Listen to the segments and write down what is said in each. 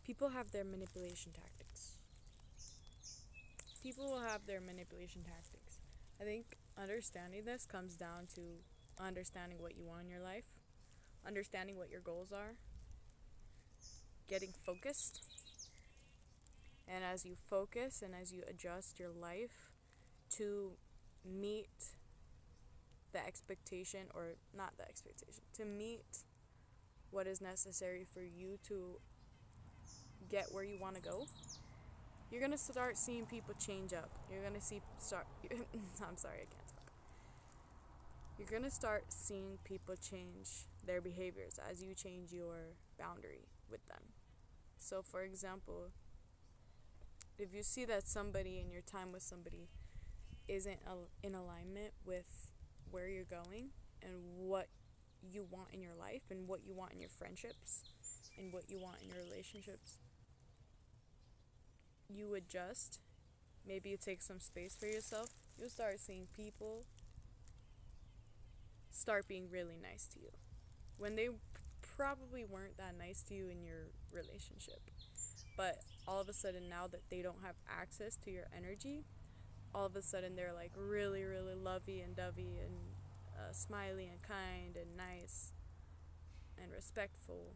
People have their manipulation tactics. People will have their manipulation tactics. I think understanding this comes down to understanding what you want in your life, understanding what your goals are, getting focused. And as you focus and as you adjust your life to meet the expectation, or not the expectation, to meet what is necessary for you to get where you want to go, you're gonna start seeing people change up. You're gonna see start. I'm sorry, I can't talk. You're gonna start seeing people change their behaviors as you change your boundary with them. So, for example, if you see that somebody in your time with somebody isn't in alignment with where you're going and what you want in your life and what you want in your friendships and what you want in your relationships, you adjust. Maybe you take some space for yourself. You'll start seeing people start being really nice to you when they probably weren't that nice to you in your relationship. But all of a sudden, now that they don't have access to your energy, all of a sudden they're like really, really lovey and dovey and smiley and kind and nice and respectful.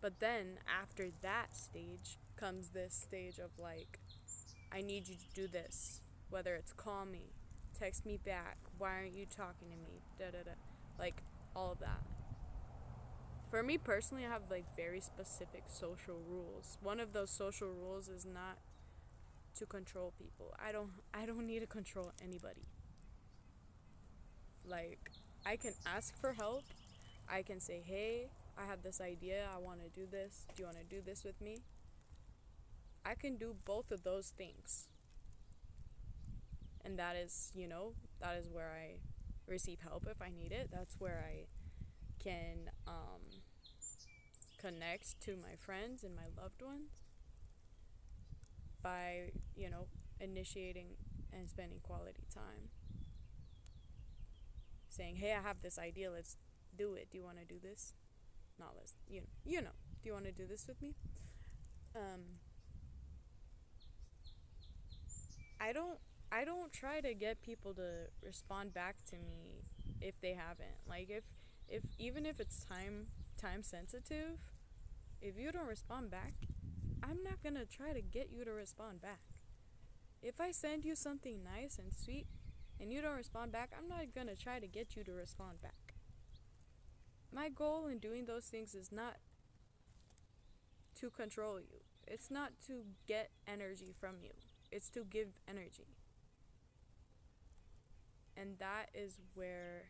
But then after that stage comes this stage of like, I need you to do this. Whether it's call me, text me back, why aren't you talking to me, da da da. Like, all of that. For me personally, I have like very specific social rules. One of those social rules is not to control people. I don't need to control anybody. Like, I can ask for help. I can say, "Hey, I have this idea. I want to do this. Do you want to do this with me?" I can do both of those things. And that is, that is where I receive help if I need it. That's where I can connect to my friends and my loved ones by, initiating and spending quality time. Saying, "Hey, I have this idea. Let's do it. Do you want to do this?" Not let's, know. Do you want to do this with me? Um, I don't I don't try to get people to respond back to me if they haven't. Like, if even if it's time sensitive, if you don't respond back, I'm not going to try to get you to respond back. If I send you something nice and sweet and you don't respond back, I'm not going to try to get you to respond back. My goal in doing those things is not to control you. It's not to get energy from you. It's to give energy. And that is where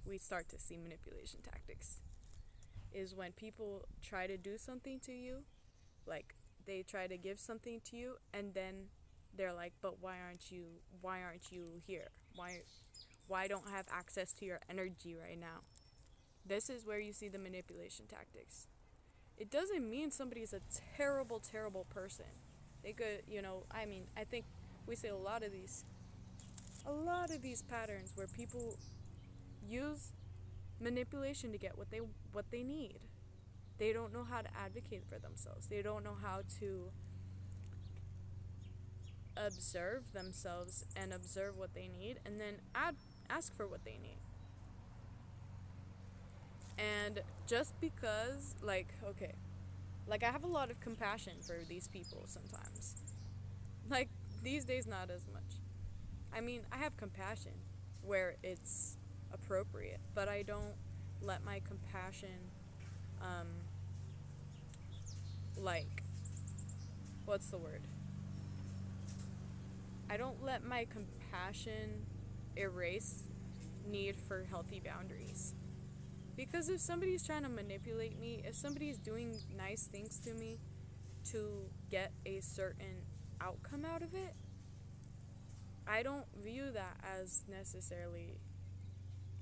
we start to see manipulation tactics. Is when people try to do something to you, like they try to give something to you and then they're like, "But why aren't you here? Why don't I have access to your energy right now?" This is where you see the manipulation tactics. It doesn't mean somebody's a terrible, terrible person. They could, I think we see a lot of these patterns where people use manipulation to get what they need. They don't know how to advocate for themselves. They don't know how to observe themselves and observe what they need and then ask for what they need. And just because, like, okay, like I have a lot of compassion for these people sometimes. Like, these days, not as much. I mean, I have compassion where it's appropriate, but I don't let my compassion, um, like, what's the word? I don't let my compassion erase need for healthy boundaries. Because if somebody's trying to manipulate me, if somebody's doing nice things to me to get a certain outcome out of it, I don't view that as necessarily,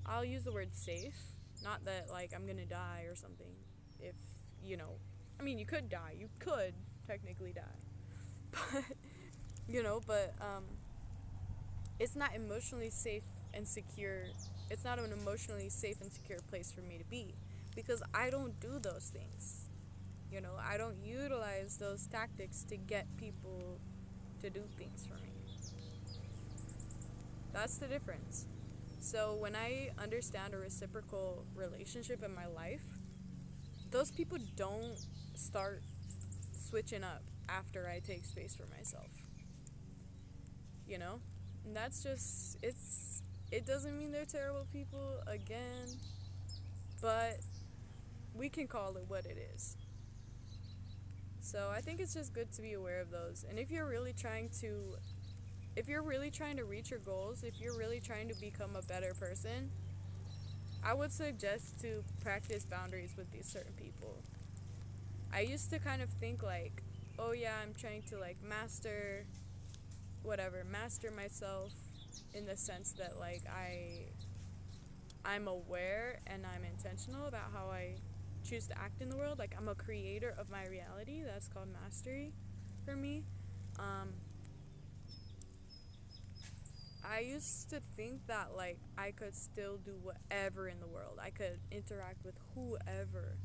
I'll use the word safe. Not that, like, I'm gonna die or something. If, I mean, you could die. You could technically die. But, it's not emotionally safe and secure. It's not an emotionally safe and secure place for me to be because I don't do those things. You know, I don't utilize those tactics to get people to do things for me. That's the difference. So when I understand a reciprocal relationship in my life, those people don't start switching up after I take space for myself. You know? And that's just, it doesn't mean they're terrible people again, but we can call it what it is. So I think it's just good to be aware of those. And if you're really trying to reach your goals, if you're really trying to become a better person, I would suggest to practice boundaries with these certain people. I used to kind of think like, oh yeah, I'm trying to like master myself in the sense that like I'm aware and I'm intentional about how I choose to act in the world. Like I'm a creator of my reality. That's called mastery for me. I used to think that like I could still do whatever in the world. I could interact with whoever.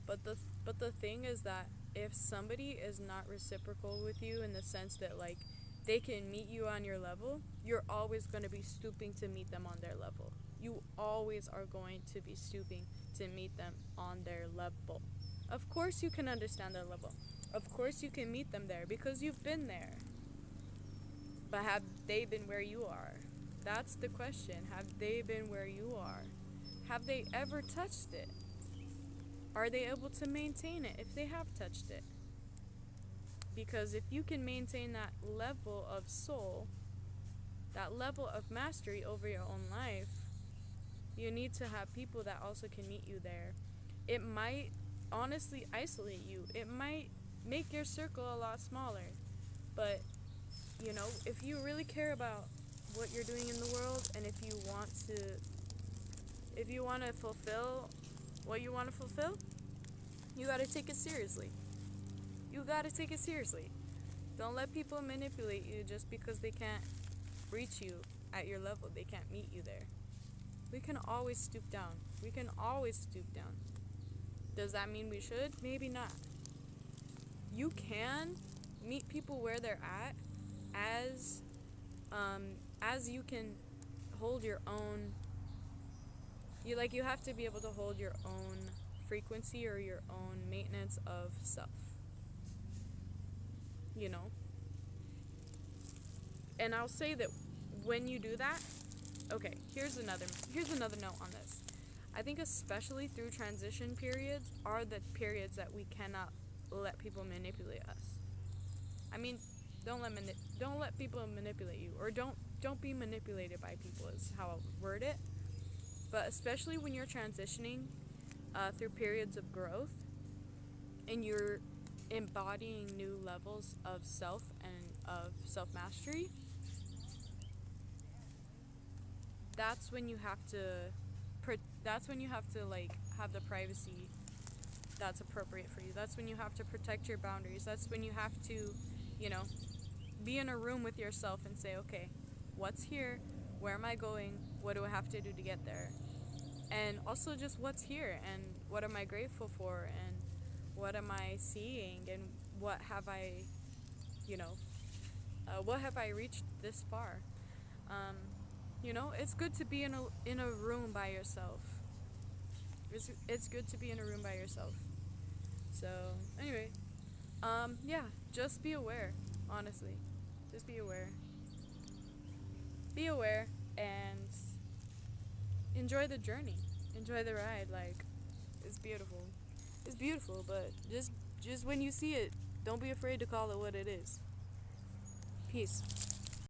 But the thing is that if somebody is not reciprocal with you in the sense that like they can meet you on your level, you're always going to be stooping to meet them on their level. You always are going to be stooping to meet them on their level. Of course you can understand their level. Of course you can meet them there because you've been there. But have they been where you are? That's the question. Have they been where you are? Have they ever touched it? Are they able to maintain it if they have touched it? Because if you can maintain that level of soul, that level of mastery over your own life, you need to have people that also can meet you there. It might honestly isolate you. It might make your circle a lot smaller. But, you know, if you really care about what you're doing in the world and if you want to fulfill what you want to fulfill, you got to take it seriously. You got to take it seriously. Don't let people manipulate you just because they can't reach you at your level. They can't meet you there. We can always stoop down. We can always stoop down. Does that mean we should? Maybe not. You can meet people where they're at as you can hold your own. You have to be able to hold your own frequency or your own maintenance of self. You know? And I'll say that when you do that, okay, here's another note on this. I think especially through transition periods are the periods that we cannot let people manipulate us. I mean, don't let people manipulate you, or don't be manipulated by people is how I'll word it. But especially when you're transitioning through periods of growth and you're embodying new levels of self and of self-mastery, that's when you have to like have the privacy that's appropriate for you. That's when you have to protect your boundaries. That's when you have to, be in a room with yourself and say, okay, what's here? Where am I going? What do I have to do to get there? And also just what's here and what am I grateful for and what am I seeing and what have I, what have I reached this far? It's good to be in a room by yourself. It's good to be in a room by yourself. So anyway, yeah, just be aware. Honestly, just be aware. Be aware and enjoy the journey. Enjoy the ride. Like, it's beautiful. It's beautiful, but just when you see it, don't be afraid to call it what it is. Peace.